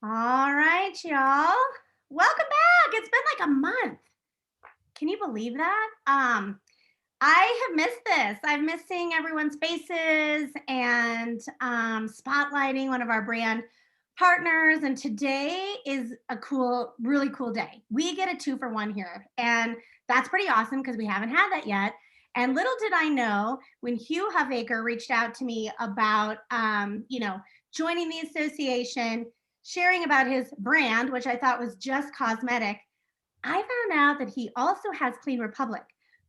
All right, y'all. Welcome back. It's been like a month. Can you believe that? I have missed this. I've missed seeing everyone's faces and spotlighting one of our brand partners. And today is a really cool day. We get a 2-for-1 here, and that's pretty awesome because we haven't had that yet. And little did I know when Hugh Huffaker reached out to me about, joining the association, sharing about his brand, which I thought was just cosmetic. I found out that he also has Clean Republic,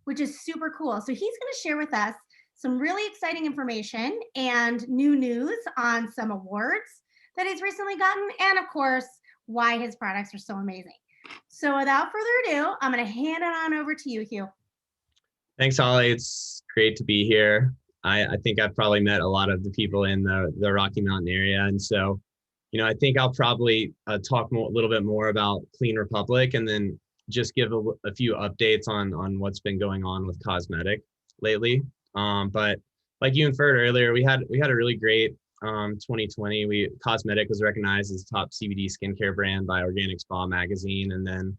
which is super cool. So he's going to share with us some really exciting information and new news on some awards that he's recently gotten, and of course, why his products are so amazing. So without further ado, I'm going to hand it on over to you, Hugh. Thanks, Holly. It's great to be here. I think I've probably met a lot of the people in the Rocky Mountain area. And so, I think I'll probably talk a little bit more about Clean Republic and then just give a few updates on what's been going on with Cause+Medic lately. But like you inferred earlier, we had a really great 2020. Cause+Medic was recognized as top CBD skincare brand by Organic Spa magazine, and then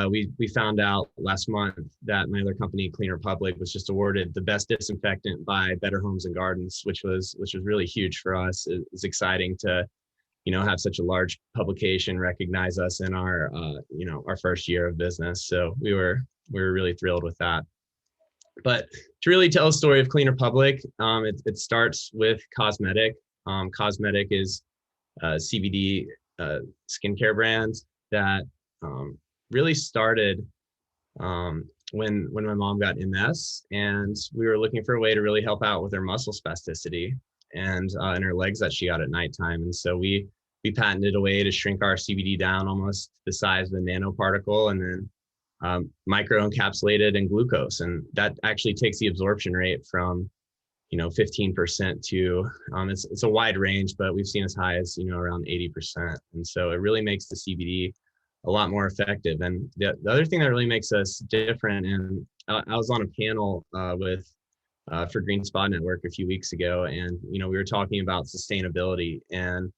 we found out last month that my other company, Clean Republic, was just awarded the best disinfectant by Better Homes and Gardens, which was really huge for us. It's exciting to have such a large publication recognize us in our our first year of business. So we were really thrilled with that. But to really tell a story of Clean Republic, it starts with Cause+Medic. Cause+Medic is a CBD skincare brand that really started when my mom got MS, and we were looking for a way to really help out with her muscle spasticity and in her legs that she got at nighttime. And so we patented a way to shrink our CBD down almost the size of a nanoparticle, and then micro encapsulated in glucose. And that actually takes the absorption rate from 15% to it's a wide range, but we've seen as high as around 80%. And so it really makes the CBD a lot more effective. And the other thing that really makes us different, and I was on a panel for Green Spa Network a few weeks ago, and we were talking about sustainability. And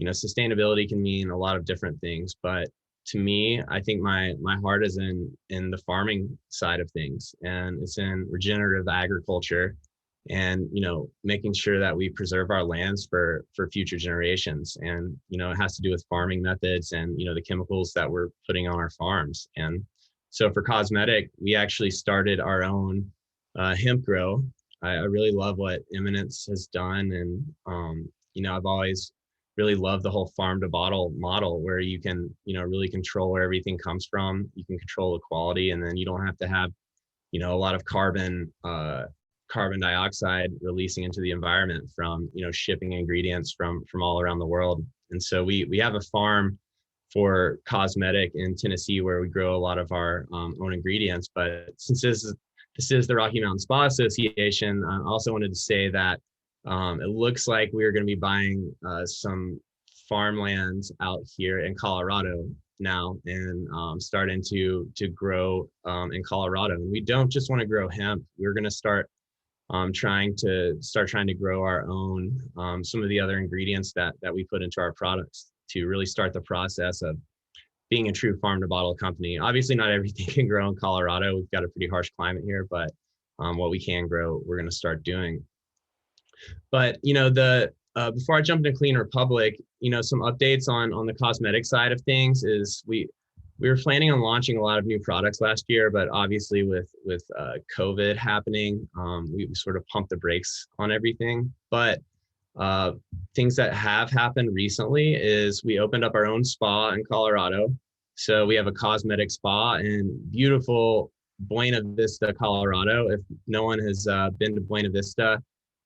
sustainability can mean a lot of different things, but to me, I think my heart is in the farming side of things, and it's in regenerative agriculture, and making sure that we preserve our lands for future generations. And it has to do with farming methods and the chemicals that we're putting on our farms. And so for Cause+Medic, we actually started our own hemp grow. I really love what Eminence has done, and I've always really loved the whole farm to bottle model, where you can really control where everything comes from. You can control the quality, and then you don't have to have a lot of carbon dioxide releasing into the environment from shipping ingredients from all around the world. And so we have a farm for Cause+Medic in Tennessee where we grow a lot of our own ingredients. But since this is the Rocky Mountain Spa Association, I also wanted to say that it looks like we're going to be buying some farmland out here in Colorado now, and starting to grow in Colorado. And we don't just want to grow hemp. We're going to start trying to grow our own some of the other ingredients that we put into our products to really start the process of being a true farm to bottle company. Obviously, not everything can grow in Colorado. We've got a pretty harsh climate here, but what we can grow, we're going to start doing. But before I jump into Clean Republic, some updates on the Cause+Medic side of things is we were planning on launching a lot of new products last year, but obviously with COVID happening, we sort of pumped the brakes on everything. But things that have happened recently is we opened up our own spa in Colorado. So we have a Cause+Medic spa in beautiful Buena Vista, Colorado. If no one has been to Buena Vista,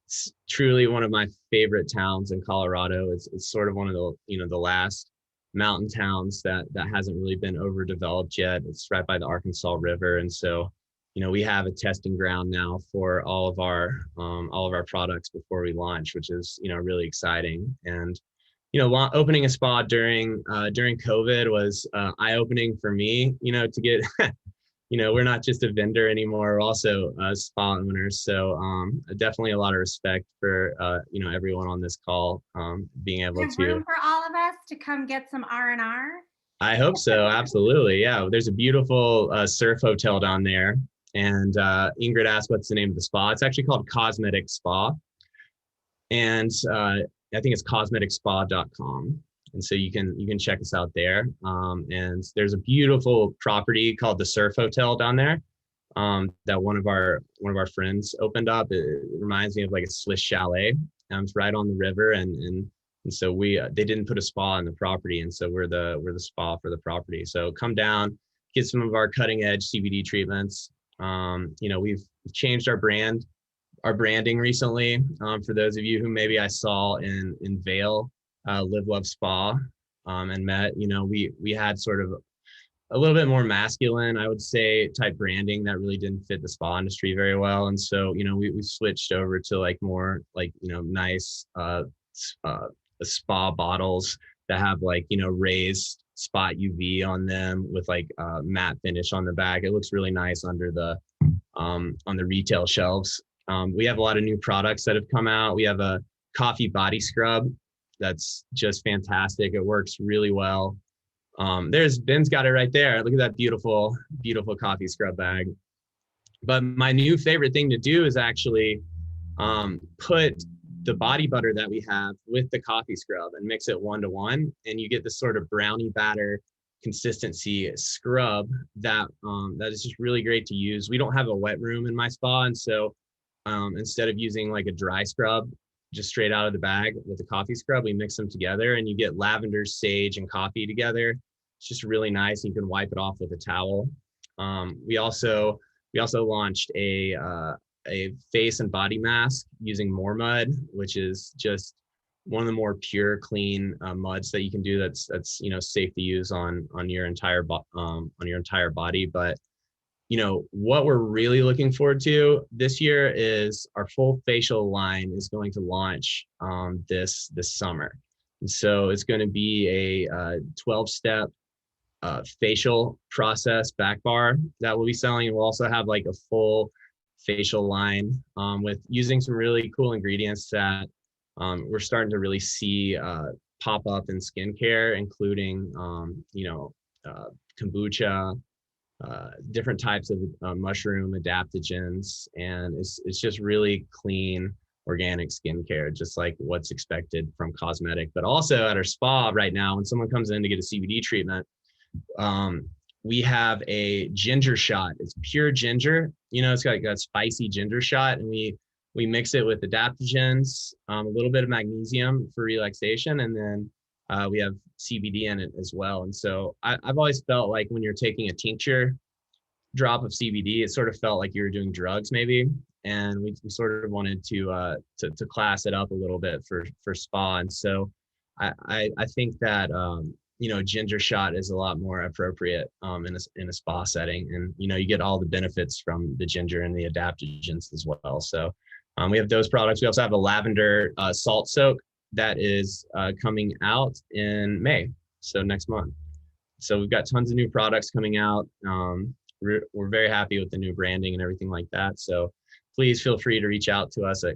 it's truly one of my favorite towns in Colorado. It's sort of one of the last mountain towns that hasn't really been overdeveloped yet. It's right by the Arkansas River, and so we have a testing ground now for all of our products before we launch, which is really exciting. And opening a spa during COVID was eye-opening for me. To get we're not just a vendor anymore, we're also spa owners. So definitely a lot of respect for, everyone on this call being able There's to. room for all of us to come get some R&R. I hope so. Absolutely. Yeah. There's a beautiful surf hotel down there. And Ingrid asked, what's the name of the spa? It's actually called Cause+Medic Spa. And I think it's cosmeticspa.com. And so you can check us out there. And there's a beautiful property called the Surf Hotel down there that one of our friends opened up. It reminds me of like a Swiss chalet. It's right on the river, and so they didn't put a spa on the property, and so we're the spa for the property. So come down, get some of our cutting edge CBD treatments. We've changed our branding recently. For those of you who maybe I saw in Vail, Live Love Spa, and met, we had sort of a little bit more masculine, I would say, type branding that really didn't fit the spa industry very well. And so, we switched over to like more like, nice spa bottles that have like, raised spot UV on them with like matte finish on the back. It looks really nice under the on the retail shelves. We have a lot of new products that have come out. We have a coffee body scrub that's just fantastic. It works really well. There's Ben's got it right there. Look at that beautiful, beautiful coffee scrub bag. But my new favorite thing to do is actually put the body butter that we have with the coffee scrub and mix it 1-to-1, and you get this sort of brownie batter consistency scrub that is just really great to use. We don't have a wet room in my spa, and so instead of using like a dry scrub just straight out of the bag with the coffee scrub, we mix them together and you get lavender, sage, and coffee together. It's just really nice. You can wipe it off with a towel. We also launched a face and body mask using More Mud, which is just one of the more pure, clean muds that you can do. That's safe to use on your entire body. But what we're really looking forward to this year is our full facial line is going to launch this summer. And so it's going to be a 12-step facial process back bar that we'll be selling. And we'll also have like a full facial line with using some really cool ingredients that we're starting to really see pop up in skincare, including kombucha, different types of mushroom adaptogens, and it's just really clean organic skincare, just like what's expected from Cause+Medic. But also at our spa right now, when someone comes in to get a CBD treatment, we have a ginger shot. It's pure ginger. It's got that spicy ginger shot, and we mix it with adaptogens, a little bit of magnesium for relaxation, and then we have CBD in it as well. And so I've always felt like when you're taking a tincture drop of CBD, it sort of felt like you were doing drugs maybe. And we sort of wanted to class it up a little bit for spa. And so I think that ginger shot is a lot more appropriate in a spa setting, and you get all the benefits from the ginger and the adaptogens as well. So we have those products. We also have a lavender salt soak that is coming out in May, so next month. So we've got tons of new products coming out. We're very happy with the new branding and everything like that. So please feel free to reach out to us at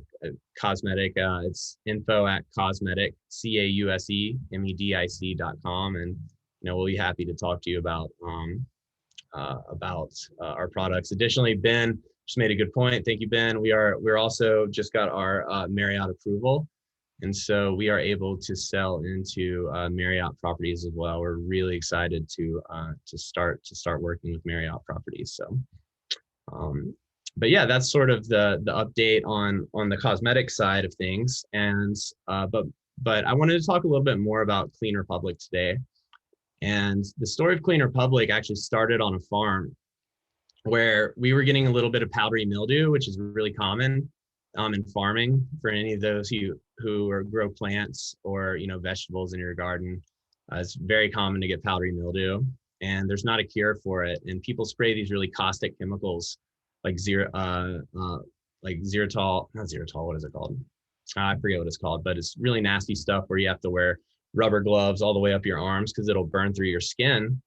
Cause+Medic. It's info@Cause+Medic, CAUSEMEDIC.com, and we'll be happy to talk to you about our products. Additionally, Ben just made a good point. Thank you, Ben. We're also just got our Marriott approval, and so we are able to sell into Marriott properties as well. We're really excited to start working with Marriott properties. So. But yeah, that's sort of the update on the Cause+Medic side of things. And but I wanted to talk a little bit more about Clean Republic today. And the story of Clean Republic actually started on a farm where we were getting a little bit of powdery mildew, which is really common in farming for any of those who grow plants or vegetables in your garden. It's very common to get powdery mildew, and there's not a cure for it. And people spray these really caustic chemicals like Xeritol, not Xeritol, what is it called? I forget what it's called, but it's really nasty stuff where you have to wear rubber gloves all the way up your arms because it'll burn through your skin.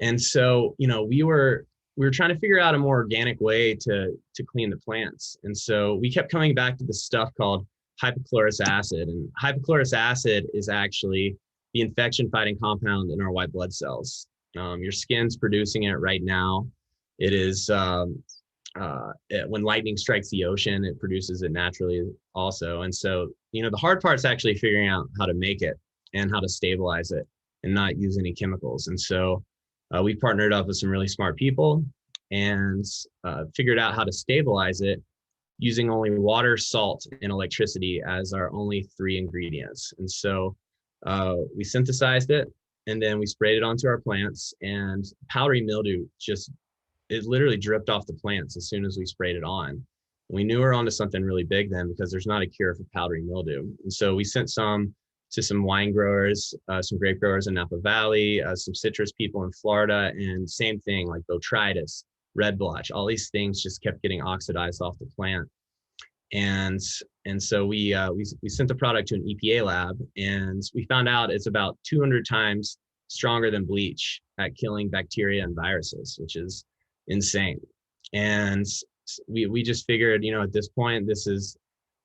And so, we were we were trying to figure out a more organic way to clean the plants. And so we kept coming back to this stuff called hypochlorous acid. And hypochlorous acid is actually the infection fighting compound in our white blood cells. Your skin's producing it right now. It is when lightning strikes the ocean, it produces it naturally also. And so, the hard part's actually figuring out how to make it and how to stabilize it and not use any chemicals. And so we partnered up with some really smart people and figured out how to stabilize it using only water, salt, and electricity as our only 3 ingredients. And so we synthesized it, and then we sprayed it onto our plants, and powdery mildew it literally dripped off the plants as soon as we sprayed it on. We knew we were onto something really big then, because there's not a cure for powdery mildew. And so we sent some to some wine growers, some grape growers in Napa Valley, some citrus people in Florida, and same thing, like botrytis, red blotch, all these things just kept getting oxidized off the plant. And so we sent the product to an EPA lab, and we found out it's about 200 times stronger than bleach at killing bacteria and viruses, which is insane. And we just figured, at this point, this is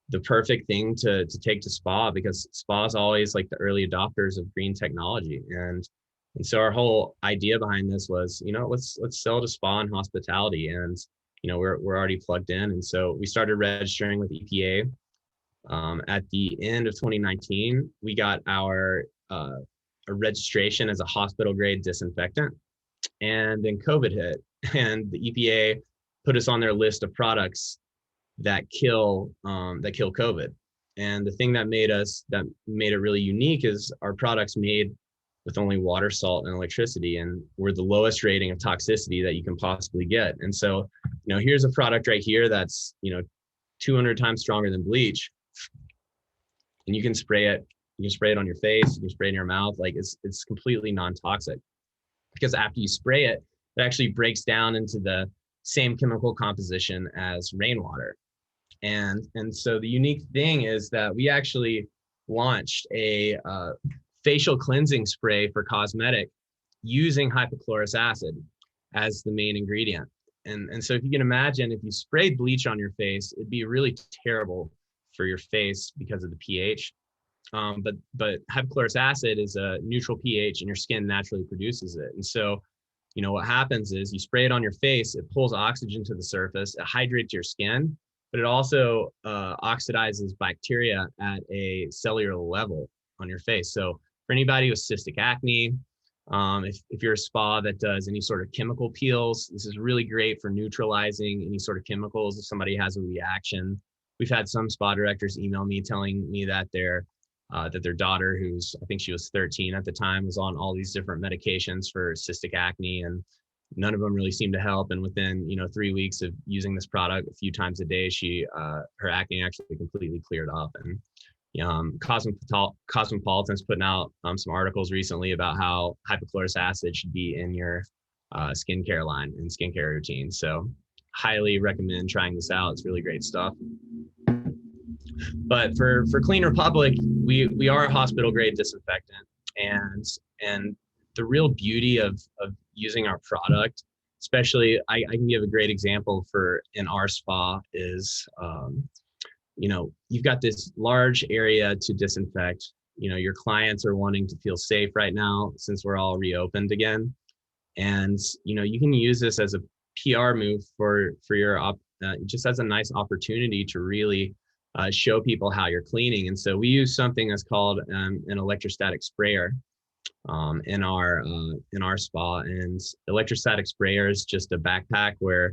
the perfect thing to take to spa, because spa is always like the early adopters of green technology. And so our whole idea behind this was, let's sell to spa and hospitality. And, we're already plugged in. And so we started registering with EPA. At the end of 2019, we got our registration as a hospital grade disinfectant. And then COVID hit, and the EPA put us on their list of products that kill COVID. And the thing that made it really unique is our products made with only water, salt, and electricity, and we're the lowest rating of toxicity that you can possibly get. And so, here's a product right here that's 200 times stronger than bleach, and you can spray it. You can spray it on your face. You can spray it in your mouth. Like it's completely non-toxic, because after you spray it, it actually breaks down into the same chemical composition as rainwater. And so the unique thing is that we actually launched a facial cleansing spray for Cause+Medic using hypochlorous acid as the main ingredient. And so if you can imagine, if you sprayed bleach on your face, it'd be really terrible for your face because of the pH. But hypochlorous acid is a neutral pH, and your skin naturally produces it. And so, what happens is you spray it on your face, it pulls oxygen to the surface, it hydrates your skin, but it also oxidizes bacteria at a cellular level on your face. So for anybody with cystic acne, if you're a spa that does any sort of chemical peels, this is really great for neutralizing any sort of chemicals if somebody has a reaction. We've had some spa directors email me telling me that their daughter, I think she was 13 at the time, was on all these different medications for cystic acne, and none of them really seemed to help. And within 3 weeks of using this product a few times a day, her acne actually completely cleared up. And Cosmopolitan's putting out some articles recently about how hypochlorous acid should be in your skincare line and skincare routine. So highly recommend trying this out. It's really great stuff. But for Clean Republic, we are a hospital grade disinfectant, and the real beauty of using our product, especially I can give a great example in our spa is, you've got this large area to disinfect. Your clients are wanting to feel safe right now since we're all reopened again, and you can use this as a PR move for your just as a nice opportunity to really show people how you're cleaning. And so we use something that's called an electrostatic sprayer in our spa. And electrostatic sprayer is just a backpack where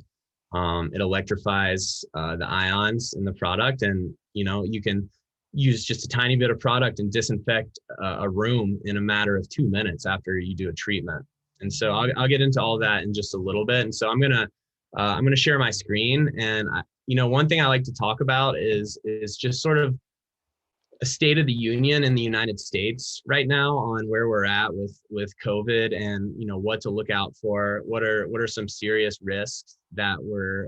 it electrifies the ions in the product, and you can use just a tiny bit of product and disinfect a room in a matter of 2 minutes after you do a treatment. And so I'll get into all that in just a little bit. And so I'm gonna share my screen, and one thing I like to talk about is just sort of a state of the union in the United States right now on where we're at with COVID, and what to look out for. What are some serious risks that we're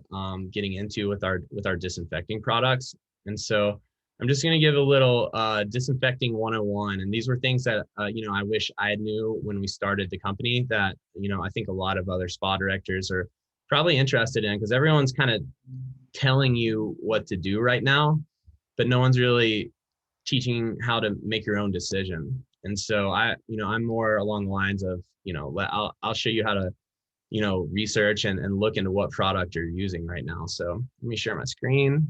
getting into with our disinfecting products. And so I'm just going to give a little disinfecting 101. And these were things that I wish I knew when we started the company that I think a lot of other spa directors are probably interested in, because everyone's kind of telling you what to do right now, but no one's really teaching how to make your own decision. And so I'm more along the lines of, I'll show you how to, research and look into what product you're using right now. So let me share my screen.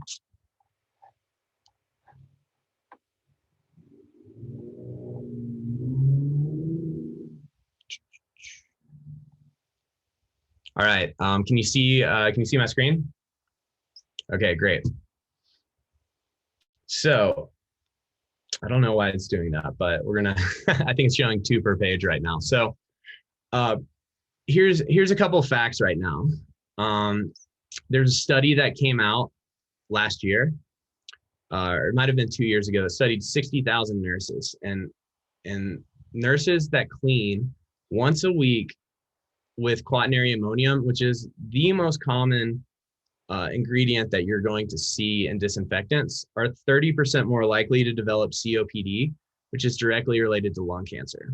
All right. Can you see my screen? Okay, great. So I don't know why it's doing that, but we're gonna, I think it's showing 2 per page right now. So here's a couple of facts right now. There's a study that came out last year, or it might have been 2 years ago, that studied 60,000 nurses, and nurses that clean once a week with quaternary ammonium, which is the most common ingredient that you're going to see in disinfectants, are 30% more likely to develop COPD, which is directly related to lung cancer.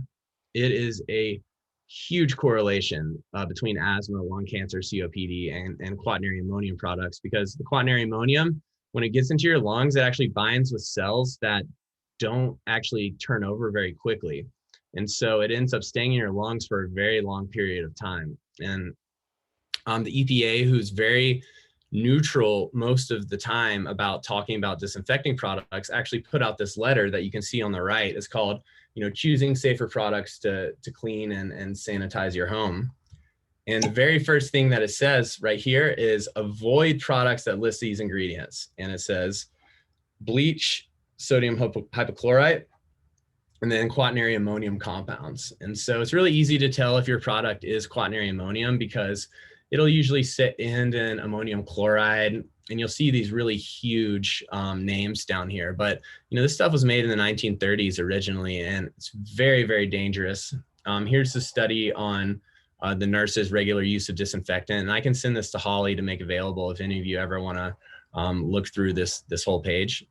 It is a huge correlation between asthma, lung cancer, COPD, and quaternary ammonium products, because the quaternary ammonium, when it gets into your lungs, it actually binds with cells that don't actually turn over very quickly. And so it ends up staying in your lungs for a very long period of time. And the EPA, who's very neutral most of the time about talking about disinfecting products, actually put out this letter that you can see on the right. It's called, choosing safer products to clean and sanitize your home. And the very first thing that it says right here is avoid products that list these ingredients. And it says bleach, sodium hypochlorite, and then quaternary ammonium compounds. And so it's really easy to tell if your product is quaternary ammonium, because it'll usually sit in an ammonium chloride, and you'll see these really huge names down here. But this stuff was made in the 1930s originally, and it's very, very dangerous. Here's the study on the nurses' regular use of disinfectant, and I can send this to Holly to make available if any of you ever want to look through this whole page.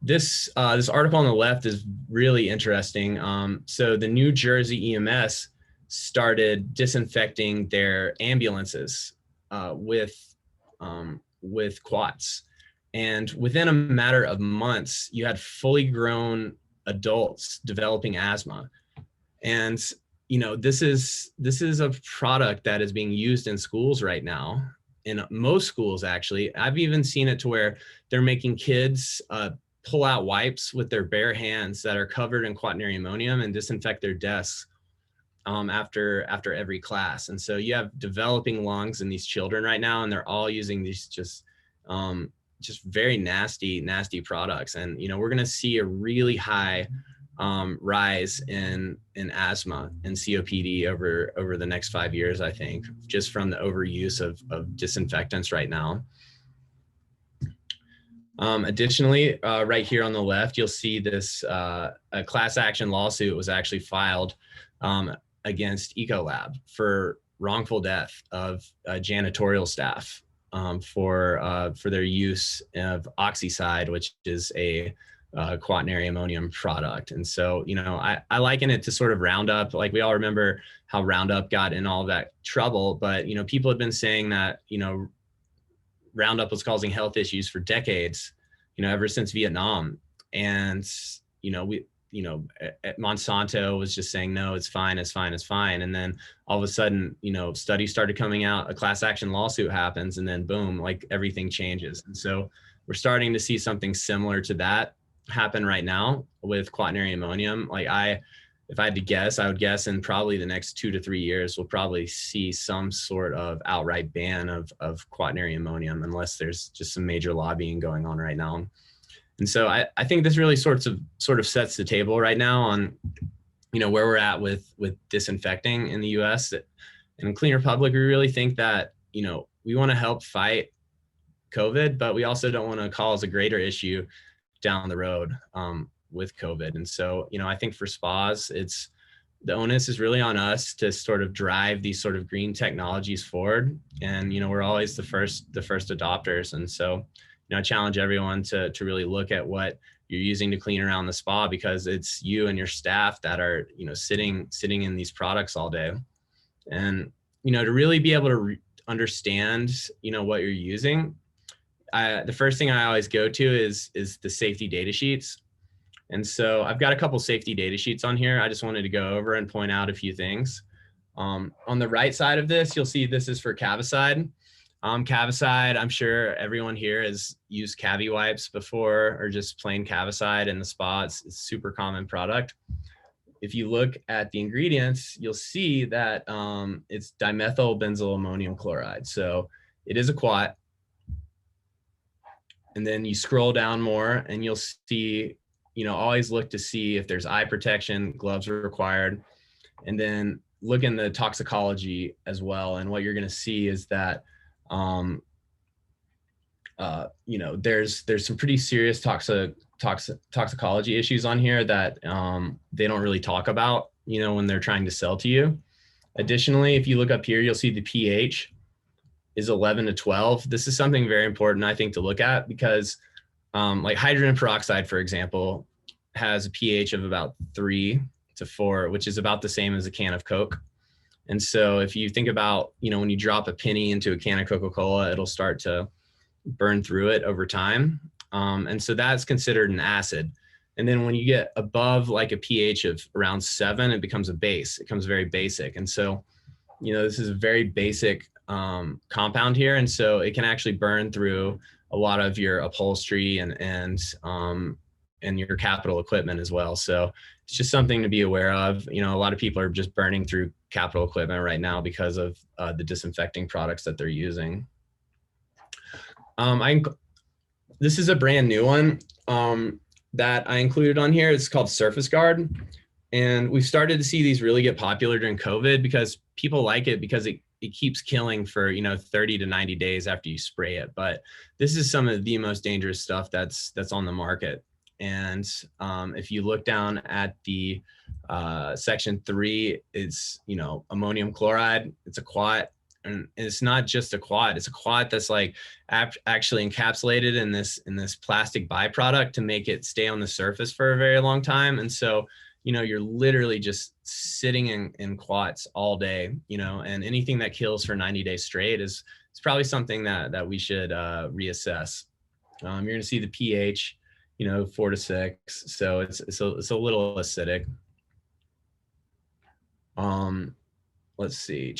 This article on the left is really interesting. So the New Jersey EMS started disinfecting their ambulances with quats, and within a matter of months, you had fully grown adults developing asthma. And this is a product that is being used in schools right now. In most schools, actually, I've even seen it to where they're making kids pull out wipes with their bare hands that are covered in quaternary ammonium and disinfect their desks after every class. And so you have developing lungs in these children right now, and they're all using these just very nasty products. And we're going to see a really high rise in asthma and COPD over the next 5 years, I think, just from the overuse of disinfectants right now. Additionally, right here on the left, you'll see this a class action lawsuit was actually filed against Ecolab for wrongful death of janitorial staff for their use of Oxycide, which is a quaternary ammonium product. And so, I liken it to sort of Roundup. Like, we all remember how Roundup got in all that trouble, but people have been saying that Roundup was causing health issues for decades, ever since Vietnam. And Monsanto was just saying, no, it's fine. And then all of a sudden, studies started coming out, a class action lawsuit happens, and then boom, like everything changes. And so we're starting to see something similar to that happen right now with quaternary ammonium. Like, if I had to guess, I would guess in probably the next 2 to 3 years, we'll probably see some sort of outright ban of quaternary ammonium, unless there's just some major lobbying going on right now. And so I think this really sort of sets the table right now on, where we're at with disinfecting in the US. In Clean Republic, we really think that, we want to help fight COVID, but we also don't want to cause a greater issue down the road with COVID. And so, I think for spas, the onus is really on us to sort of drive these sort of green technologies forward. And, we're always the first adopters. And so, I challenge everyone to really look at what you're using to clean around the spa, because it's you and your staff that are, sitting in these products all day. And, to really be able to understand, what you're using, the first thing I always go to is the safety data sheets. And so I've got a couple safety data sheets on here. I just wanted to go over and point out a few things. On the right side of this, you'll see this is for Cavicide. Cavicide, I'm sure everyone here has used Cavi wipes before, or just plain Cavicide in the spa. It's a super common product. If you look at the ingredients, you'll see that it's dimethyl benzyl ammonium chloride. So it is a quat. And then you scroll down more and you'll see, always look to see if there's eye protection, gloves are required. And then look in the toxicology as well. And what you're going to see is that, there's some pretty serious toxicology issues on here that they don't really talk about, when they're trying to sell to you. Additionally, if you look up here, you'll see the pH is 11 to 12. This is something very important, I think, to look at, because like hydrogen peroxide, for example, has a pH of about 3 to 4, which is about the same as a can of Coke. And so if you think about, when you drop a penny into a can of Coca-Cola, it'll start to burn through it over time. And so that's considered an acid. And then when you get above like a pH of around 7, it becomes a base. It becomes very basic. And so, this is a very basic compound here. And so it can actually burn through a lot of your upholstery and your capital equipment as well. So it's just something to be aware of. A lot of people are just burning through capital equipment right now because of the disinfecting products that they're using. This is a brand new one that I included on here. It's called Surface Guard. And we've started to see these really get popular during COVID because people like it because it keeps killing for 30 to 90 days after you spray it. But this is some of the most dangerous stuff that's on the market. And if you look down at the section 3, it's ammonium chloride. It's a quat, and it's not just a quat. It's a quat that's like actually encapsulated in this plastic byproduct to make it stay on the surface for a very long time. And so you're literally just sitting in quats all day, and anything that kills for 90 days straight is probably something that we should reassess. You're going to see the pH, 4 to 6. So it's a little acidic. Let's see.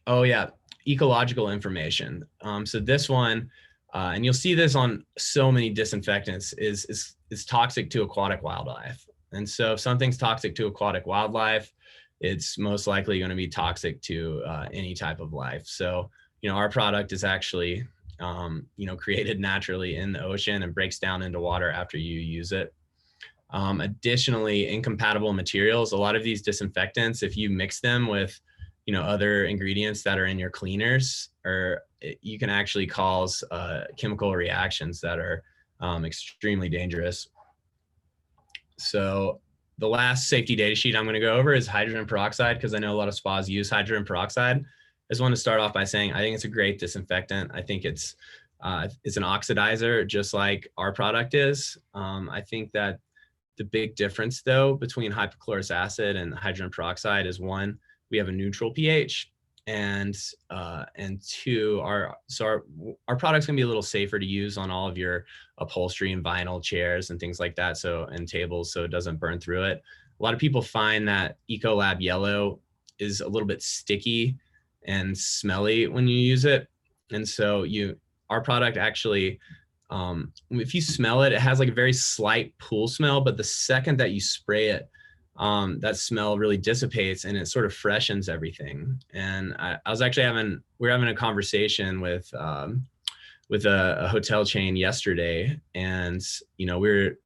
Oh yeah. Ecological Information. So this one, and you'll see this on so many disinfectants, is toxic to aquatic wildlife. And so if something's toxic to aquatic wildlife, it's most likely going to be toxic to any type of life. So, our product is actually, created naturally in the ocean and breaks down into water after you use it. Additionally, incompatible materials, a lot of these disinfectants, if you mix them with, other ingredients that are in your cleaners, you can actually cause chemical reactions that are extremely dangerous. So the last safety data sheet I'm going to go over is hydrogen peroxide, because I know a lot of spas use hydrogen peroxide. I just want to start off by saying I think it's a great disinfectant. I think it's an oxidizer, just like our product is. I think that the big difference, though, between hypochlorous acid and hydrogen peroxide is, one, we have a neutral pH, and two, our product's gonna be a little safer to use on all of your upholstery and vinyl chairs and things like that, and tables, so it doesn't burn through it. A lot of people find that Ecolab Yellow is a little bit sticky and smelly when you use it, and so our product actually, if you smell it, it has like a very slight pool smell, but the second that you spray it, that smell really dissipates and it sort of freshens everything. And I was actually we're having a conversation with a hotel chain yesterday, and we're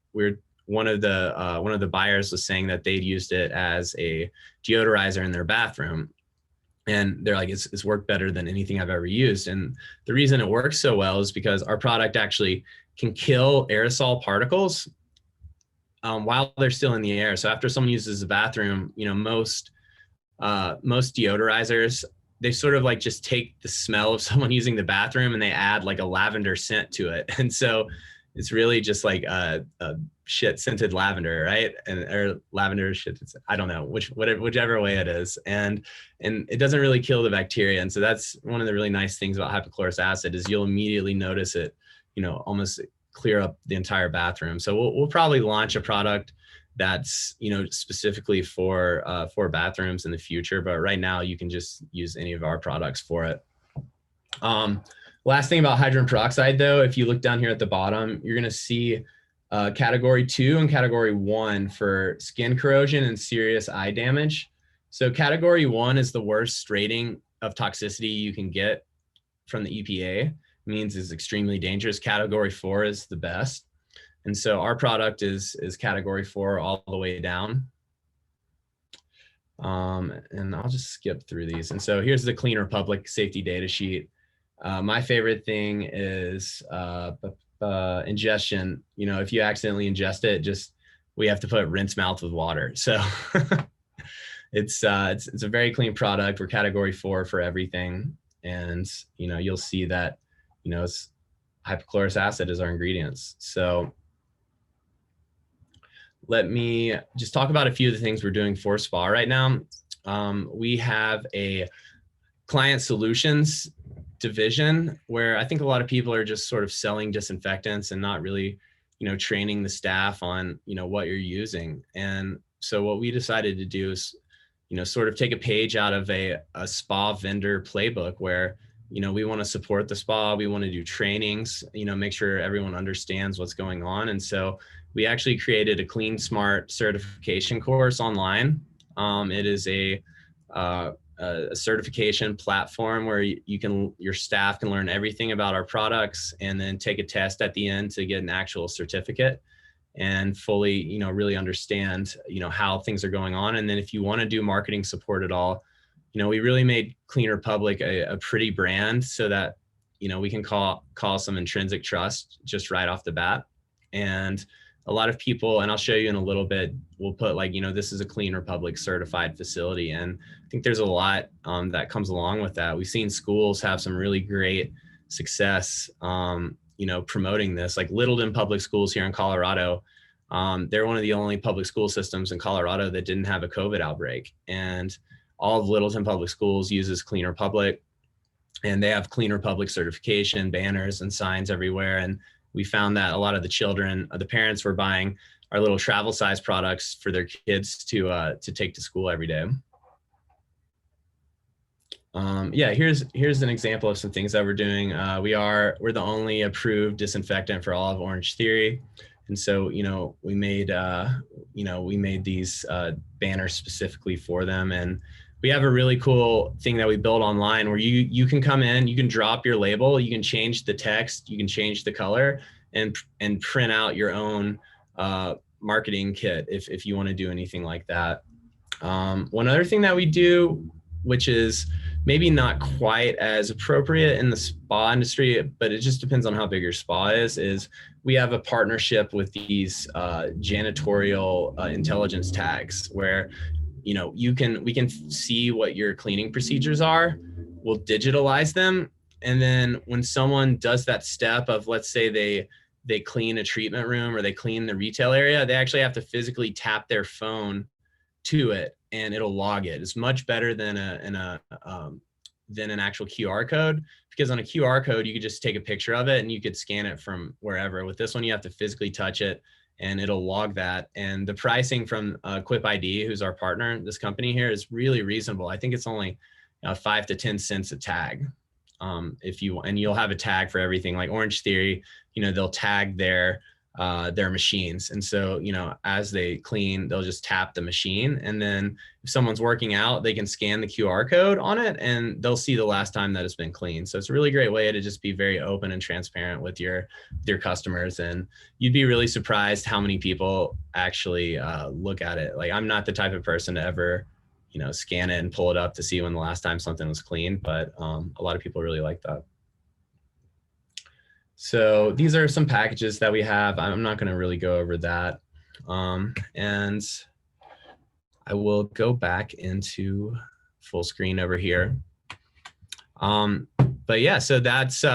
one of the buyers was saying that they'd used it as a deodorizer in their bathroom, and they're like, it's worked better than anything I've ever used. And the reason it works so well is because our product actually can kill aerosol particles while they're still in the air. So after someone uses the bathroom, most deodorizers, they sort of like just take the smell of someone using the bathroom and they add like a lavender scent to it. And so it's really just like a shit scented lavender, right? And or lavender shit, I don't know whichever way it is, and it doesn't really kill the bacteria. And so that's one of the really nice things about hypochlorous acid is you'll immediately notice it, almost clear up the entire bathroom. So we'll probably launch a product that's specifically for bathrooms in the future, but right now you can just use any of our products for it. Last thing about hydrogen peroxide, though, if you look down here at the bottom, you're going to see category 2 and category 1 for skin corrosion and serious eye damage. So category 1 is the worst rating of toxicity you can get from the EPA. It means it's extremely dangerous. Category 4 is the best. And so our product is category 4 all the way down. And I'll just skip through these. And so here's the Clean Republic safety data sheet. My favorite thing is ingestion. If you accidentally ingest it, we have to put rinse mouth with water. So it's a very clean product. We're category 4 for everything. And, you'll see that, it's hypochlorous acid is our ingredients. So let me just talk about a few of the things we're doing for spa right now. We have a client solutions division where I think a lot of people are just sort of selling disinfectants and not really, training the staff on, what you're using. And so what we decided to do is, sort of take a page out of a spa vendor playbook where, we want to support the spa. We want to do trainings, make sure everyone understands what's going on. And so we actually created a Clean Smart certification course online. It is a certification platform where your staff can learn everything about our products and then take a test at the end to get an actual certificate and fully, really understand, how things are going on. And then if you want to do marketing support at all, we really made Clean Republic a pretty brand so that, we can call some intrinsic trust just right off the bat. And a lot of people, and I'll show you in a little bit, will put this is a Clean Republic certified facility. And I think there's a lot that comes along with that. We've seen schools have some really great success, promoting this, like Littleton Public Schools here in Colorado. They're one of the only public school systems in Colorado that didn't have a COVID outbreak. And all of Littleton Public Schools uses Clean Republic, and they have Clean Republic certification banners and signs everywhere. And we found that a lot of the parents were buying our little travel size products for their kids to take to school every day. Here's an example of some things that we're doing. We're the only approved disinfectant for all of Orange Theory. And so, we made these banners specifically for them. And we have a really cool thing that we built online where you can come in, you can drop your label, you can change the text, you can change the color, and print out your own marketing kit if you want to do anything like that. One other thing that we do, which is maybe not quite as appropriate in the spa industry, but it just depends on how big your spa is we have a partnership with these janitorial intelligence tags where we can see what your cleaning procedures are. We'll digitalize them. And then when someone does that step of, let's say they clean a treatment room or they clean the retail area, they actually have to physically tap their phone to it and it'll log it. It's much better than an actual QR code, because on a QR code, you could just take a picture of it and you could scan it from wherever. With this one, you have to physically touch it and it'll log that. And the pricing from Quip ID, who's our partner, this company here, is really reasonable. I think it's only 5 to 10 cents a tag. And you'll have a tag for everything. Like Orange Theory, they'll tag their machines. And so, as they clean, they'll just tap the machine. And then if someone's working out, they can scan the QR code on it and they'll see the last time that it's been cleaned. So it's a really great way to just be very open and transparent with your customers. And you'd be really surprised how many people actually look at it. Like, I'm not the type of person to ever, scan it and pull it up to see when the last time something was cleaned, but a lot of people really like that. So these are some packages that we have. I'm not going to really go over that. And I will go back into full screen over here. But yeah, so that's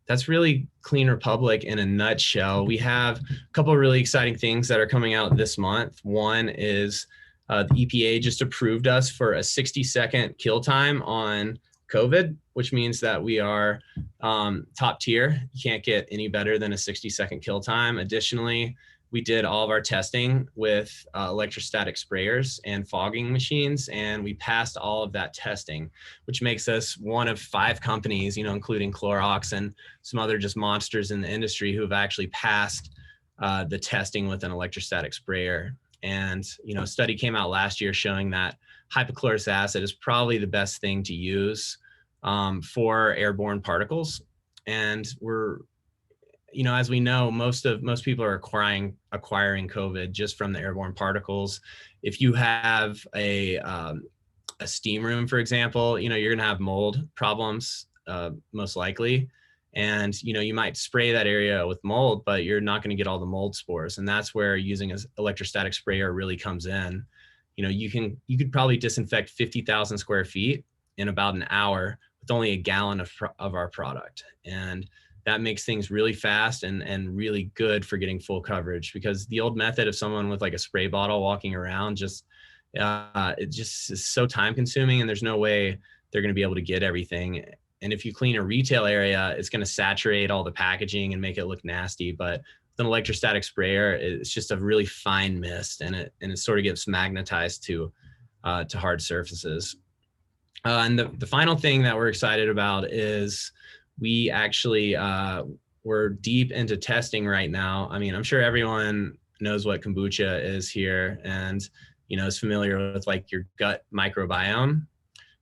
that's really Clean Republic in a nutshell. We have a couple of really exciting things that are coming out this month. One is the EPA just approved us for a 60-second kill time on COVID, which means that we are top tier. You can't get any better than a 60-second kill time. Additionally, we did all of our testing with electrostatic sprayers and fogging machines, and we passed all of that testing, which makes us one of 5 companies, including Clorox and some other just monsters in the industry, who have actually passed the testing with an electrostatic sprayer. And, a study came out last year showing that hypochlorous acid is probably the best thing to use for airborne particles. And we're, as we know, most people are acquiring COVID just from the airborne particles. If you have a steam room, for example, you're going to have mold problems most likely. And, you might spray that area with mold, but you're not going to get all the mold spores. And that's where using an electrostatic sprayer really comes in. You could probably disinfect 50,000 square feet in about an hour with only a gallon of our product. And that makes things really fast and really good for getting full coverage, because the old method of someone with like a spray bottle walking around it just is so time consuming, and there's no way they're going to be able to get everything. And if you clean a retail area, it's going to saturate all the packaging and make it look nasty. But with an electrostatic sprayer, it's just a really fine mist, and it sort of gets magnetized to hard surfaces. And the final thing that we're excited about is we actually we're deep into testing right now. I mean, I'm sure everyone knows what kombucha is here, and is familiar with like your gut microbiome.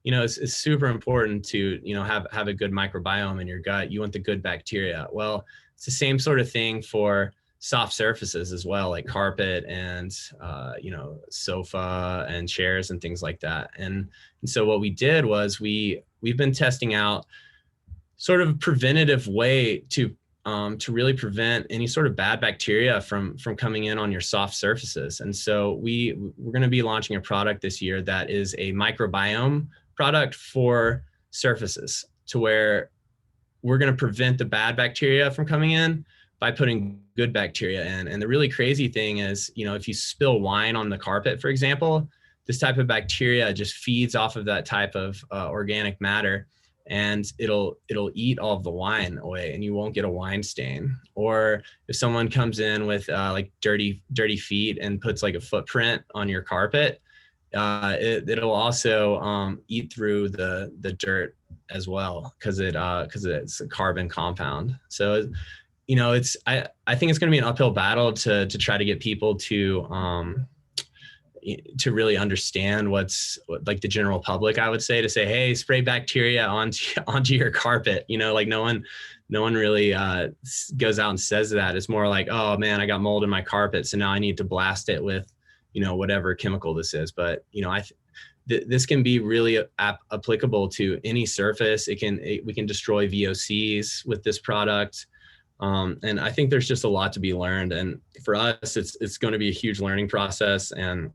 It's super important to have a good microbiome in your gut. You want the good bacteria. Well, it's the same sort of thing for soft surfaces as well, like carpet and sofa and chairs and things like that. And so what we did was we've been testing out sort of a preventative way to really prevent any sort of bad bacteria from coming in on your soft surfaces. And so we're going to be launching a product this year that is a microbiome product for surfaces, to where we're going to prevent the bad bacteria from coming in by putting good bacteria in. And the really crazy thing is, if you spill wine on the carpet, for example, this type of bacteria just feeds off of that type of organic matter, and it'll eat all of the wine away, and you won't get a wine stain. Or if someone comes in with like dirty feet and puts like a footprint on your carpet, it'll also eat through the dirt as well, because it's a carbon compound. So I think it's going to be an uphill battle to try to get people to really understand what's like the general public, I would say, to say, hey, spray bacteria onto your carpet. Like no one really goes out and says that. It's more like, oh man, I got mold in my carpet, so now I need to blast it with whatever chemical this is. But this can be really applicable to any surface. We can destroy VOCs with this product. And I think there's just a lot to be learned. And for us, it's going to be a huge learning process. And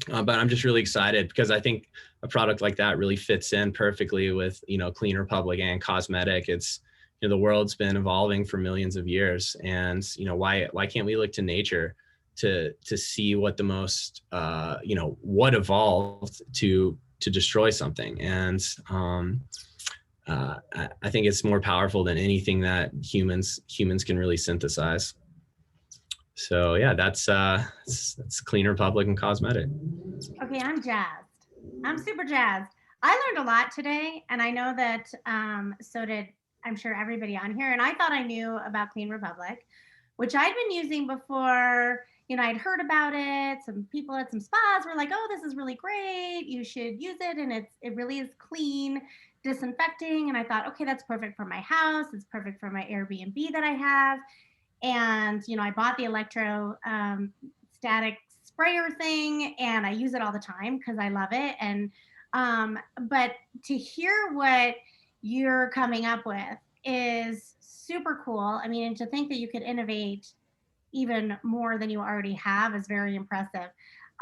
but I'm just really excited, because I think a product like that really fits in perfectly with Clean Republic and Cause+Medic. It's the world's been evolving for millions of years, and why can't we look to nature to see what the most what evolved to destroy something? And I think it's more powerful than anything that humans can really synthesize. So yeah, that's Clean Republic and Cause+Medic. Okay, I'm jazzed. I'm super jazzed. I learned a lot today, and I know that so did, I'm sure, everybody on here. And I thought I knew about Clean Republic, which I'd been using before. I'd heard about it. Some people at some spas were like, "Oh, this is really great. You should use it, and it really is clean, disinfecting." And I thought, okay, that's perfect for my house. It's perfect for my Airbnb that I have. And I bought the electrostatic sprayer thing, and I use it all the time because I love it. And but to hear what you're coming up with is super cool. I mean, and to think that you could innovate even more than you already have is very impressive.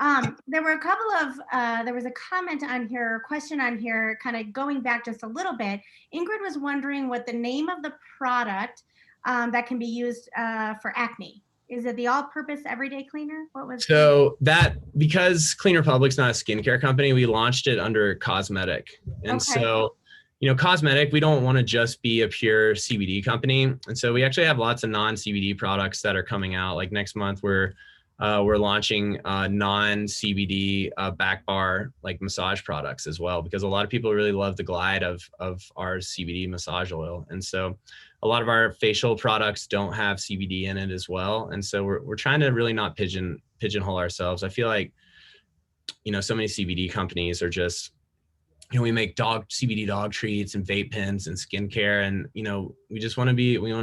There were a couple of, there was a comment on here, question on here, kind of going back just a little bit. Ingrid was wondering what the name of the product that can be used for acne. Is it the all-purpose everyday cleaner? What was So that, because Clean Republic's not a skincare company, we launched it under Cause+Medic. And okay? so, Cause+Medic, we don't want to just be a pure CBD company. And so we actually have lots of non-CBD products that are coming out. Like next month, we're launching non-CBD back bar like massage products as well, because a lot of people really love the glide of our CBD massage oil. And so a lot of our facial products don't have CBD in it as well. And so we're trying to really not pigeonhole ourselves. I feel like, so many CBD companies are just, we make CBD dog treats and vape pens and skincare. And, we want to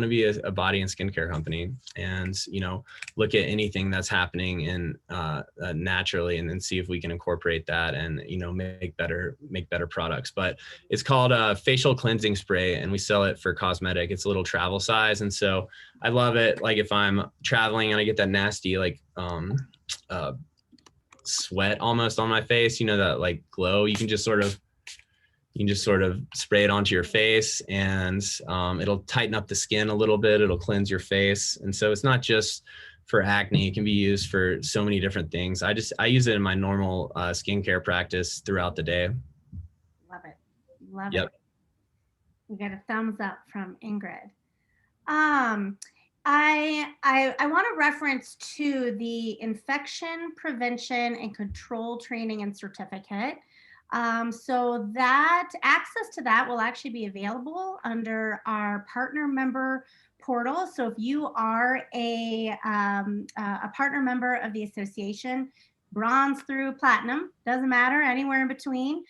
be a body and skincare company, and, look at anything that's happening in naturally, and then see if we can incorporate that and, make better products. But it's called a facial cleansing spray, and we sell it for Cause+Medic. It's a little travel size. And so I love it. Like if I'm traveling and I get that nasty, sweat almost on my face, that like glow, you can just sort of spray it onto your face, and it'll tighten up the skin a little bit. It'll cleanse your face. And so it's not just for acne. It can be used for so many different things. I use it in my normal skincare practice throughout the day. Love it. Love Yep. it. We got a thumbs up from Ingrid. Um, I want to reference to the infection prevention and control training and certificate. So that access to that will actually be available under our partner member portal. So if you are a partner member of the association, bronze through platinum, doesn't matter, anywhere in between,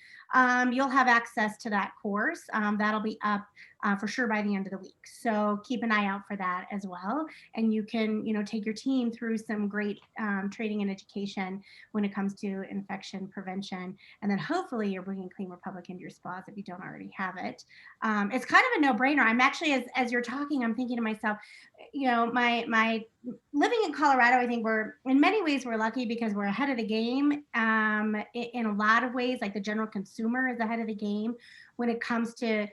you'll have access to that course. That'll be up for sure by the end of the week. So keep an eye out for that as well. And you can, take your team through some great training and education when it comes to infection prevention. And then hopefully you're bringing Clean Republic into your spas if you don't already have it. It's kind of a no-brainer. I'm actually, as you're talking, I'm thinking to myself, my living in Colorado, I think in many ways we're lucky because we're ahead of the game. In a lot of ways, like the general consumer is ahead of the game when it comes to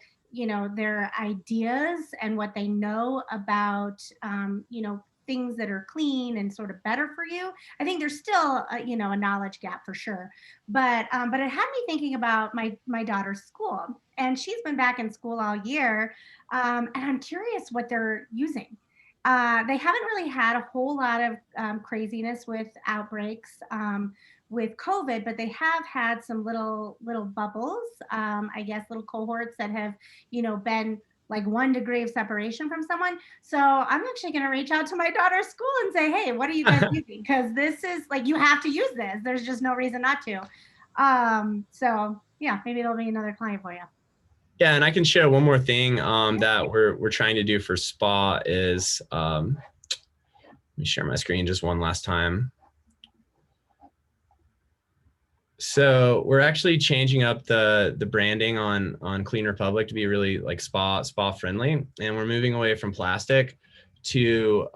their ideas and what they know about things that are clean and sort of better for you. I think there's still a knowledge gap for sure, but it had me thinking about my daughter's school, and she's been back in school all year, and I'm curious what they're using. They haven't really had a whole lot of craziness with outbreaks with COVID, but they have had some little bubbles, I guess, little cohorts that have, been like 1 degree of separation from someone. So I'm actually going to reach out to my daughter's school and say, hey, what are you guys using? Because this is like, you have to use this. There's just no reason not to. So yeah, maybe it'll be another client for you. Yeah, and I can share one more thing that we're trying to do for spa is, let me share my screen just one last time. So we're actually changing up the branding on Clean Republic to be really like spa friendly, and we're moving away from plastic to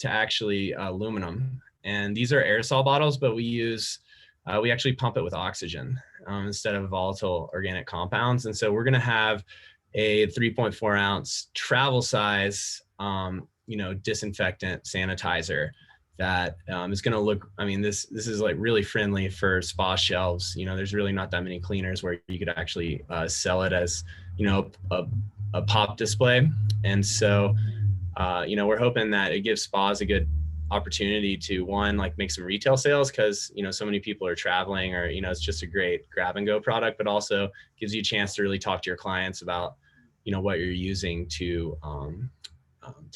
actually aluminum. And these are aerosol bottles, but we actually pump it with oxygen instead of volatile organic compounds. And so we're going to have a 3.4 ounce travel size, disinfectant sanitizer that is going to look, this is like really friendly for spa shelves. There's really not that many cleaners where you could actually sell it as, a pop display. And so, we're hoping that it gives spas a good opportunity to, one, like make some retail sales, because so many people are traveling, or it's just a great grab and go product, but also gives you a chance to really talk to your clients about what you're using to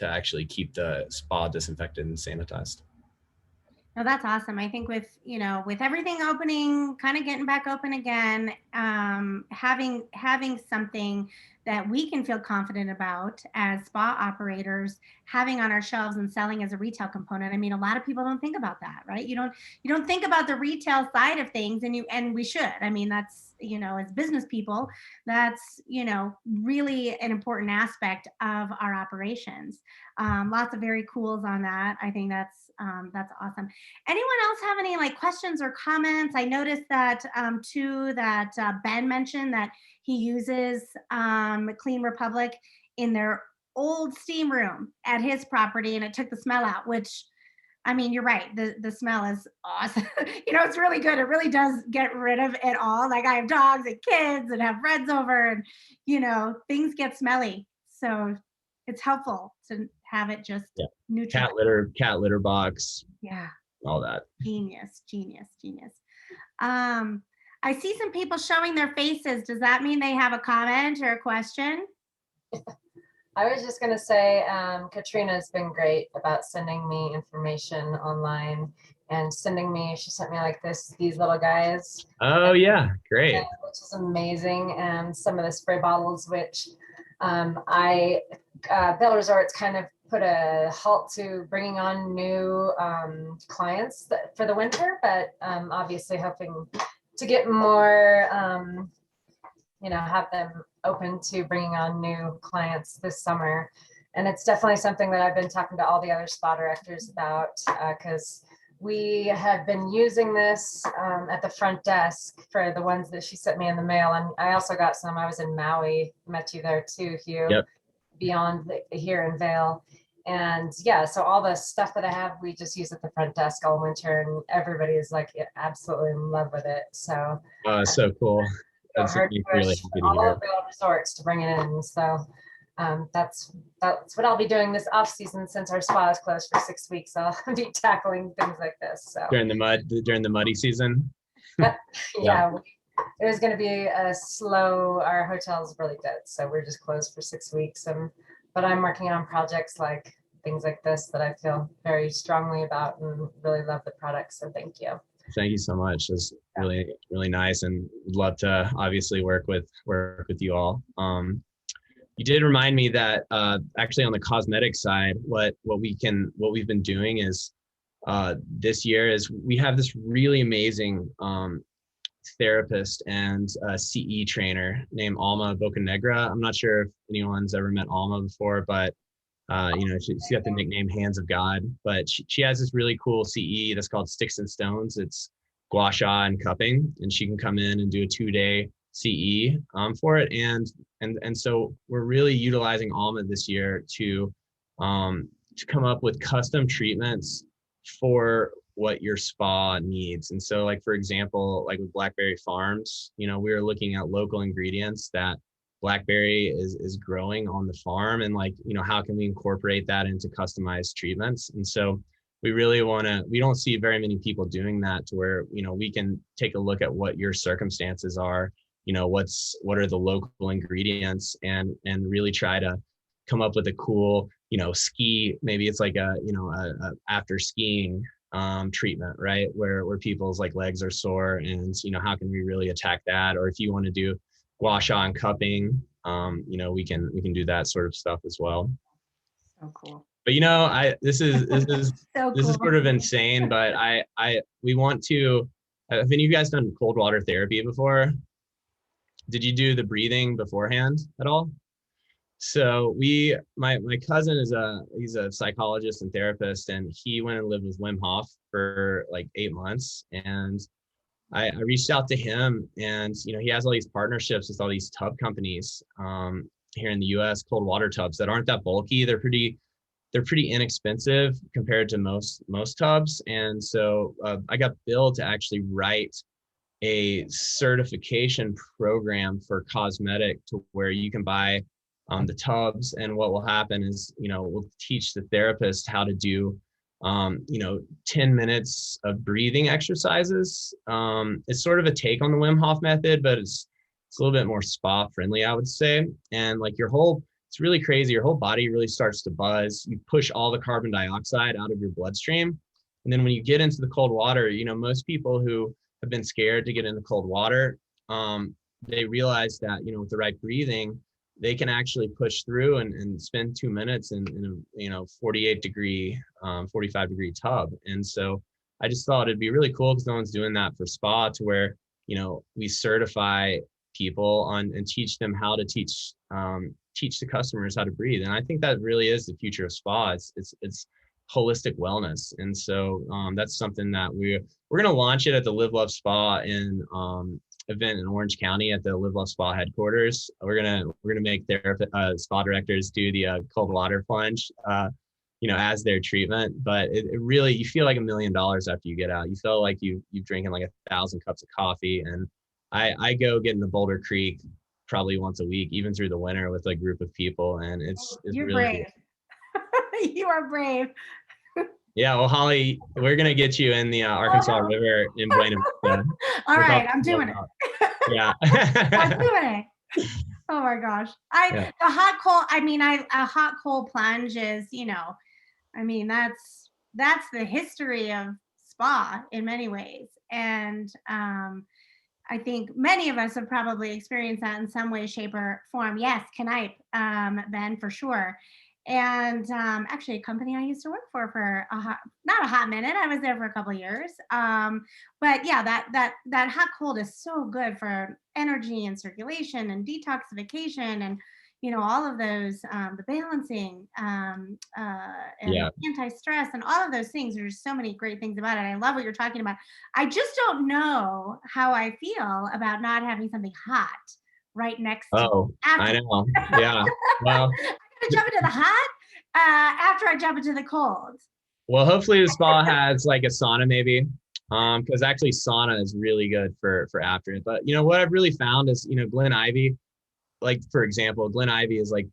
actually keep the spa disinfected and sanitized. No, that's awesome. I think with everything opening, kind of getting back open again, having something that we can feel confident about as spa operators having on our shelves and selling as a retail component. I mean, a lot of people don't think about that, right? You don't think about the retail side of things, and we should. I mean, that's, as business people, that's, really an important aspect of our operations. Lots of very cools on that. I think that's awesome. Anyone else have any like questions or comments? I noticed that too, that Ben mentioned that he uses Clean Republic in their old steam room at his property, and it took the smell out, which, I mean, you're right. The smell is awesome. It's really good. It really does get rid of it all. Like, I have dogs and kids and have friends over, and things get smelly. So it's helpful to have it just neutral. Cat litter box. Yeah. All that. Genius. I see some people showing their faces. Does that mean they have a comment or a question? I was just going to say, Katrina's been great about sending me information online and she sent me like these little guys. Oh yeah, great. Which is amazing. And some of the spray bottles, which Bell Resorts kind of put a halt to bringing on new clients for the winter, but obviously hoping to get more, have them open to bringing on new clients this summer. And it's definitely something that I've been talking to all the other spa directors about, because we have been using this at the front desk for the ones that she sent me in the mail. And I also got some. I was in Maui, met you there too, Hugh. Yep. Beyond here in Vail. And yeah, so all the stuff that I have, we just use at the front desk all winter, and everybody is like absolutely in love with it. So so cool. That's really happy to all hear. of Vail Resorts to bring it in. So that's what I'll be doing this off season, since our spa is closed for 6 weeks. I'll be tackling things like this. So during the muddy season. Yeah. It was going to be a slow. Our hotel's really good, so we're just closed for 6 weeks. But I'm working on projects like things like this that I feel very strongly about and really love the product. So thank you. Thank you so much. It's really, really nice, and would love to obviously work with you all. You did remind me that actually on the cosmetic side, what we've been doing is this year is we have this really amazing therapist and CE trainer named Alma Bocanegra. I'm not sure if anyone's ever met Alma before, but she's got the nickname Hands of God. But she has this really cool CE that's called Sticks and Stones. It's gua sha and cupping, and she can come in and do a 2-day CE for it. And so we're really utilizing Alma this year to come up with custom treatments for what your spa needs. And so, like, for example, like with Blackberry Farms, we were looking at local ingredients that Blackberry is growing on the farm, and how can we incorporate that into customized treatments. And so we really we don't see very many people doing that, to where we can take a look at what your circumstances are, what are the local ingredients, and really try to come up with a cool maybe it's like a after skiing treatment, right, where people's like legs are sore, and how can we really attack that? Or if you want to do gua sha and cupping, we can do that sort of stuff as well. So cool. But this is so this is sort of insane, but we want to. Have any of you guys done cold water therapy before? Did you do the breathing beforehand at all? So my cousin he's a psychologist and therapist, and he went and lived with Wim Hof for like 8 months. And I reached out to him, and he has all these partnerships with all these tub companies here in the US, cold water tubs that aren't that bulky. They're pretty inexpensive compared to most tubs. And so I got billed to actually write a certification program for Cause+Medic, to where you can buy the tubs, and what will happen is we'll teach the therapist how to do 10 minutes of breathing exercises. It's sort of a take on the Wim Hof method, but it's a little bit more spa friendly, I would say. And like it's really crazy. Your whole body really starts to buzz. You push all the carbon dioxide out of your bloodstream. And then when you get into the cold water, most people who have been scared to get into cold water, they realize that, with the right breathing, they can actually push through and spend 2 minutes in a 48 degree, 45 degree tub. And so I just thought it'd be really cool because no one's doing that for spa, to where, we certify people on and teach them how to teach the customers how to breathe. And I think that really is the future of spa. It's holistic wellness. And so that's something that we're going to launch it at the Live Love Spa event in Orange County at the Live Love Spa headquarters. We're gonna make their spa directors do the cold water plunge, as their treatment. But it really, you feel like $1 million after you get out. You feel like you've drinking like 1,000 cups of coffee. And I go get in the Boulder Creek probably once a week, even through the winter, with a group of people, and it's You're really brave. You are brave. Yeah, well, Holly, we're gonna get you in the Arkansas River in Buena Vista. All right, I'm doing it. Yeah. I'm doing it. Oh my gosh. The hot cold, a hot cold plunge is, that's the history of spa in many ways. And I think many of us have probably experienced that in some way, shape, or form. Yes, Knipe, Ben, for sure. And actually a company I used to work for not a hot minute. I was there for a couple of years. But yeah, that hot cold is so good for energy and circulation and detoxification and, all of those, the balancing and anti-stress and all of those things. There's so many great things about it. I love what you're talking about. I just don't know how I feel about not having something hot right next to me. I know. Yeah. Well, jump into the hot after I jump into the cold. Well, hopefully the spa has like a sauna maybe, because actually sauna is really good for after it. But what I've really found is, Glen Ivy, like for example, Glen Ivy is like,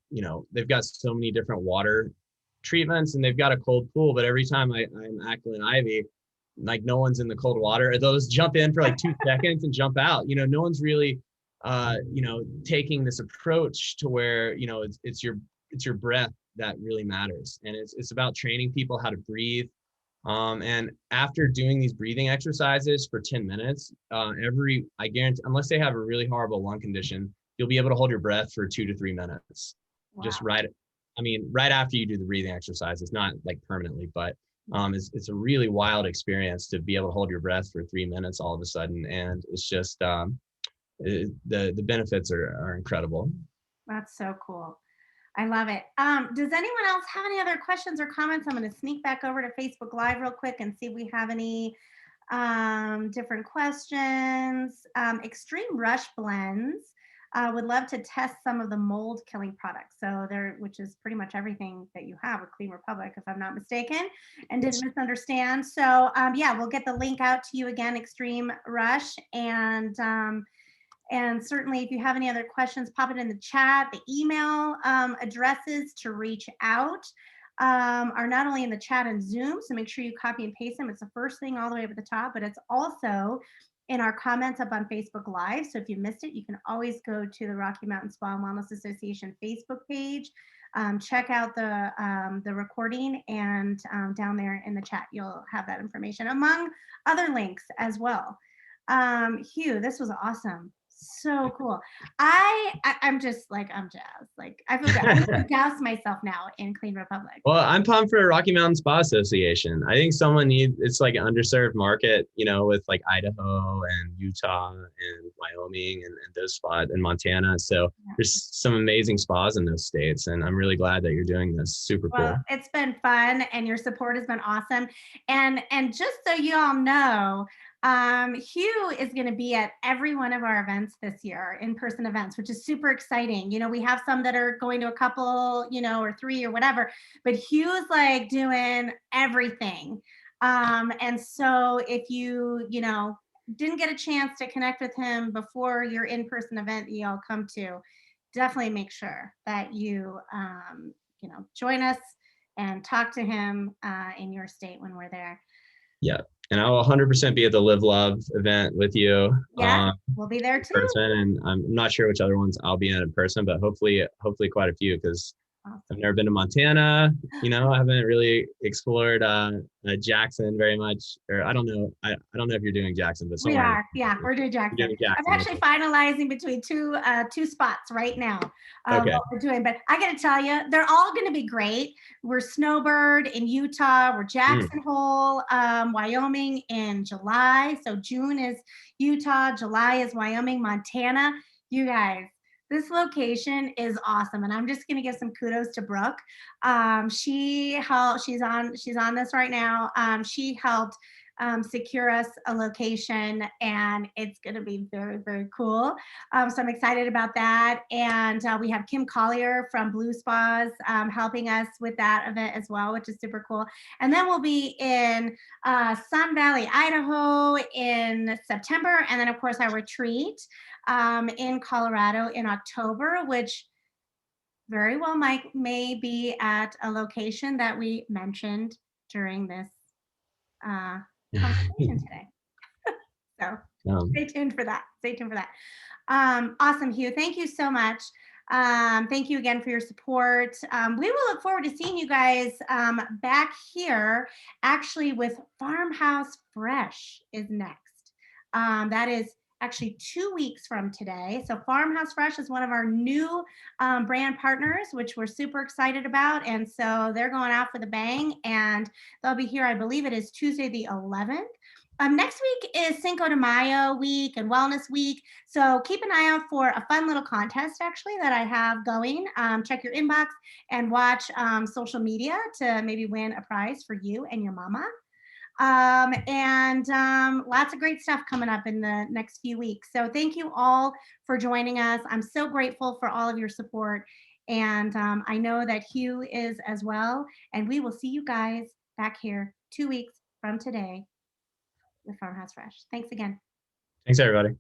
they've got so many different water treatments and they've got a cold pool, but every time I'm at Glen Ivy, like no one's in the cold water. Those jump in for like 2 seconds and jump out. No one's really taking this approach to where, it's your breath that really matters. And it's about training people how to breathe. And after doing these breathing exercises for 10 minutes, I guarantee, unless they have a really horrible lung condition, you'll be able to hold your breath for 2 to 3 minutes. Wow. Just right after you do the breathing exercises, not like permanently, but it's a really wild experience to be able to hold your breath for 3 minutes all of a sudden. And it's just, the benefits are incredible. That's so cool. I love it. Does anyone else have any other questions or comments? I'm going to sneak back over to Facebook Live real quick and see if we have any different questions. Extreme Rush Blends would love to test some of the mold killing products. So which is pretty much everything that you have with Clean Republic, if I'm not mistaken, and didn't misunderstand. So we'll get the link out to you again, Extreme Rush. And certainly if you have any other questions, pop it in the chat. The email addresses to reach out are not only in the chat and Zoom, so make sure you copy and paste them. It's the first thing all the way up at the top, but it's also in our comments up on Facebook Live. So if you missed it, you can always go to the Rocky Mountain Spa and Wellness Association Facebook page, check out the recording, and down there in the chat, you'll have that information among other links as well. Hugh, this was awesome. So cool. I'm just like, I'm jazzed. Like I feel good. I'm gonna douse myself now in Clean Republic. Well, I'm pumped for Rocky Mountain Spa Association. I think it's like an underserved market, with like Idaho and Utah and Wyoming and those spots and Montana. So there's some amazing spas in those states. And I'm really glad that you're doing this. Super cool. It's been fun and your support has been awesome. And just so you all know, Hugh is going to be at every one of our events this year, in-person events, which is super exciting. We have some that are going to a couple, or 3 or whatever, but Hugh's like doing everything. And so if you, didn't get a chance to connect with him before your in-person event that you all come to, definitely make sure that you, join us and talk to him in your state when we're there. Yeah. And I will 100% be at the Live Love event with you. Yeah, we'll be there too. And I'm not sure which other ones I'll be in person, but hopefully quite a few, because I've never been to Montana. I haven't really explored Jackson very much, or I don't know. I don't know if you're doing Jackson, but We somewhere. are, yeah, we're doing You're Jackson. doing I'm Jackson. actually finalizing between two spots right now. Okay. What we're doing, but I got to tell you, they're all going to be great. We're Snowbird in Utah. We're Jackson Hole, Wyoming in July. So June is Utah, July is Wyoming, Montana. You guys, this location is awesome, and I'm just going to give some kudos to Brooke. She's on this right now. She helped secure us a location, and it's going to be very, very cool. So I'm excited about that. And we have Kim Collier from Blue Spas helping us with that event as well, which is super cool. And then we'll be in Sun Valley, Idaho in September. And then, of course, our retreat in Colorado in October, which very well may be at a location that we mentioned during this conversation today. So stay tuned for that. Stay tuned for that. Awesome, Hugh. Thank you so much. Thank you again for your support. We will look forward to seeing you guys back here, actually, with Farmhouse Fresh is next. That is actually 2 weeks from today. So Farmhouse Fresh is one of our new brand partners, which we're super excited about. And so they're going out with a bang, and they'll be here, I believe it is Tuesday the 11th. Next week is Cinco de Mayo week and Wellness Week. So keep an eye out for a fun little contest, actually, that I have going. Check your inbox and watch social media to maybe win a prize for you and your mama. And lots of great stuff coming up in the next few weeks. So thank you all for joining us. I'm so grateful for all of your support. And I know that Hugh is as well. And we will see you guys back here 2 weeks from today with Farmhouse Fresh. Thanks again. Thanks, everybody.